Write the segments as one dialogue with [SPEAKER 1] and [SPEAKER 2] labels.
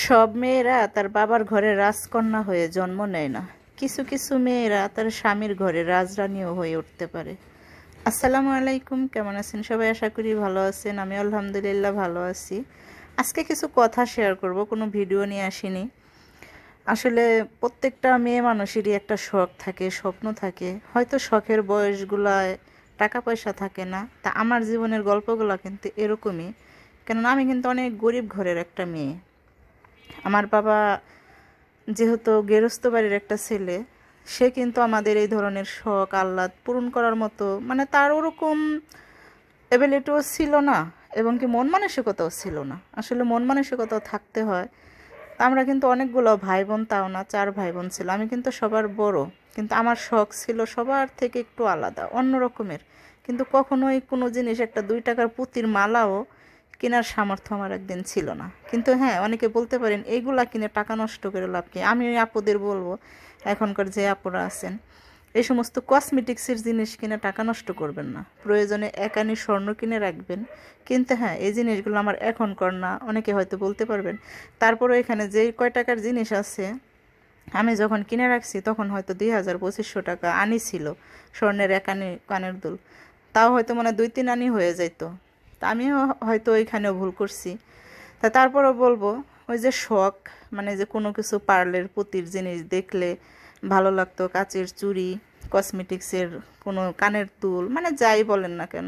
[SPEAKER 1] সব মেয়েরা তার বাবার ঘরে রাজকন্যা হয়ে জন্ম নেয় না। কিছু কিছু মেয়েরা তার স্বামীর ঘরে রাজরানীও হয়ে উঠতে পারে। আসসালামু আলাইকুম, কেমন আছেন সবাই? আশা করি ভালো আছেন। আমি আলহামদুলিল্লাহ ভালো আছি। আজকে কিছু কথা শেয়ার করব, কোনো ভিডিও নিয়ে আসিনি। আসলে প্রত্যেকটা মেয়ে মানুষেরই একটা শখ থাকে, স্বপ্ন থাকে। হয়তো শখের বয়সগুলায় টাকা পয়সা থাকে না। তা আমার জীবনের গল্পগুলো কিন্তু এরকমই, কেননা আমি কিন্তু অনেক গরিব ঘরের একটা মেয়ে। আমার বাবা যেহেতু গেরস্ত বাড়ির একটা ছেলে, সে কিন্তু আমাদের এই ধরনের শখ আহ্লাদ পূরণ করার মতো তার ওরকম এবিলিটিও ছিল না, এবং কি মন মানসিকতাও ছিল না। আসলে মন মানসিকতাও থাকতে হয়। তা আমরা কিন্তু অনেকগুলো ভাই বোন, তাও না 4 ভাই বোন ছিল। আমি কিন্তু সবার বড়, কিন্তু আমার শখ ছিল সবার থেকে একটু আলাদা, অন্য রকমের। কিন্তু কখনোই কোনো জিনিস, একটা 2 টাকার পুঁতির মালাও কেনার সামর্থ্য আমার একদিন ছিল না। কিন্তু হ্যাঁ, অনেকে বলতে পারেন এইগুলা কিনে টাকা নষ্ট করে লাভ কি। আমি ওই আপুদের বলবো, এখনকার যে আপুরা আছেন, এই সমস্ত কসমেটিক্সের জিনিস কিনে টাকা নষ্ট করবেন না। প্রয়োজনে একানি স্বর্ণ কিনে রাখবেন। কিন্তু হ্যাঁ, এই জিনিসগুলো আমার এখনকার না। অনেকে হয়তো বলতে পারবেন, তারপরে এখানে যে কয় টাকার জিনিস আছে, আমি যখন কিনে রাখছি তখন হয়তো 2000-2500 টাকা আনি ছিল স্বর্ণের একানি কানের দুল। তাও হয়তো 2-3 আনি হয়ে যাইতো। তা আমিও হয়তো ওইখানেও ভুল করছি। তা তারপরও বলবো, ওই যে শখ, যে কোনো কিছু পার্লের পুঁতির জিনিস দেখলে ভালো লাগতো, কাচের চুড়ি, কসমেটিক্সের কোনো কানের দুল, যাই বলেন না কেন,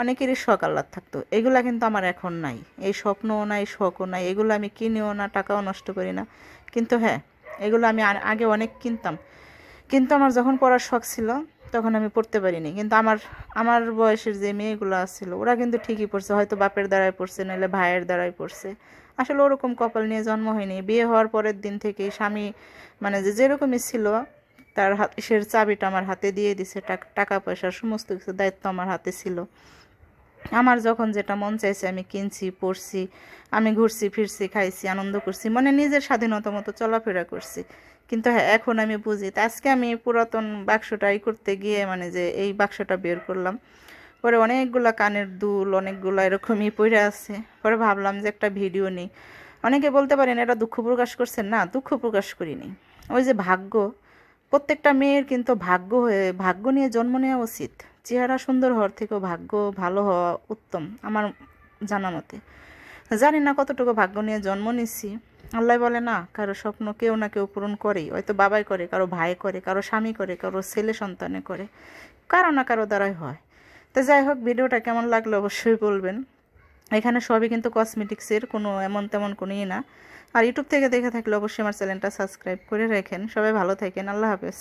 [SPEAKER 1] অনেকেরই শখ আহ্লাদ থাকতো। এগুলা কিন্তু আমার এখন নাই। এই স্বপ্নও নাই, শখও নাই। এগুলো আমি কিনিও না, টাকাও নষ্ট করি না। কিন্তু হ্যাঁ, এগুলো আমি আগে অনেক কিনতাম। কিন্তু আমার যখন পড়ার শখ ছিল তখন আমি পড়তে পারিনি। কিন্তু আমার আমার বয়সের যে মেয়েগুলো আসছিল, ওরা কিন্তু ঠিকই পড়ছে। হয়তো বাপের দ্বারাই পড়ছে, নাহলে ভাইয়ের দ্বারাই পড়ছে। আসলে ওরকম কপাল নিয়ে জন্ম হয়নি। বিয়ে হওয়ার পরের দিন থেকেই স্বামী যে যেরকমই ছিল, তার হাতের চাবিটা আমার হাতে দিয়ে দিছে। টাকা পয়সার সমস্ত কিছু দায়িত্ব আমার হাতে ছিল। আমার যখন যেটা মন চাইছে আমি কিনছি, পড়ছি, আমি ঘুরছি ফিরছি, খাইছি, আনন্দ করছি, নিজের স্বাধীনতা মতো চলাফেরা করছি। কিন্তু হ্যাঁ, এখন আমি বুঝি। তা আজকে আমি পুরাতন বাক্সটা করতে গিয়ে যে এই বাক্সটা বের করলাম। পরে অনেকগুলা কানের দুল, অনেকগুলো এরকমই পড়ে আছে। পরে ভাবলাম যে একটা ভিডিও নিই। অনেকে বলতে পারেন এটা দুঃখ প্রকাশ করছেন। না, দুঃখ প্রকাশ করিনি। ওই যে ভাগ্য, প্রত্যেকটা মেয়ের কিন্তু ভাগ্য নিয়ে জন্ম নেওয়া উচিত। চেহারা সুন্দর হওয়ার থেকেও ভাগ্য ভালো হওয়া উত্তম আমার জানা মতে। জানি না কতটুকু ভাগ্য নিয়ে জন্ম নিচ্ছি। আল্লাহ বলে না, কারো স্বপ্ন কেউ না কেউ পূরণ করেই। হয়তো বাবাই করে, কারো ভাই করে, কারো স্বামী করে, কারো ছেলে সন্তানে করে, কারো না কারো দ্বারাই হয়। তো যাই হোক, ভিডিওটা কেমন লাগলো অবশ্যই বলবেন। এখানে সবই কিন্তু কসমেটিক্সের, কোনো এমন তেমন কোনো না। আর ইউটিউব থেকে দেখে থাকলে অবশ্যই আমার চ্যানেলটা সাবস্ক্রাইব করে রাখেন। সবাই ভালো থাকেন। আল্লাহ হাফেজ।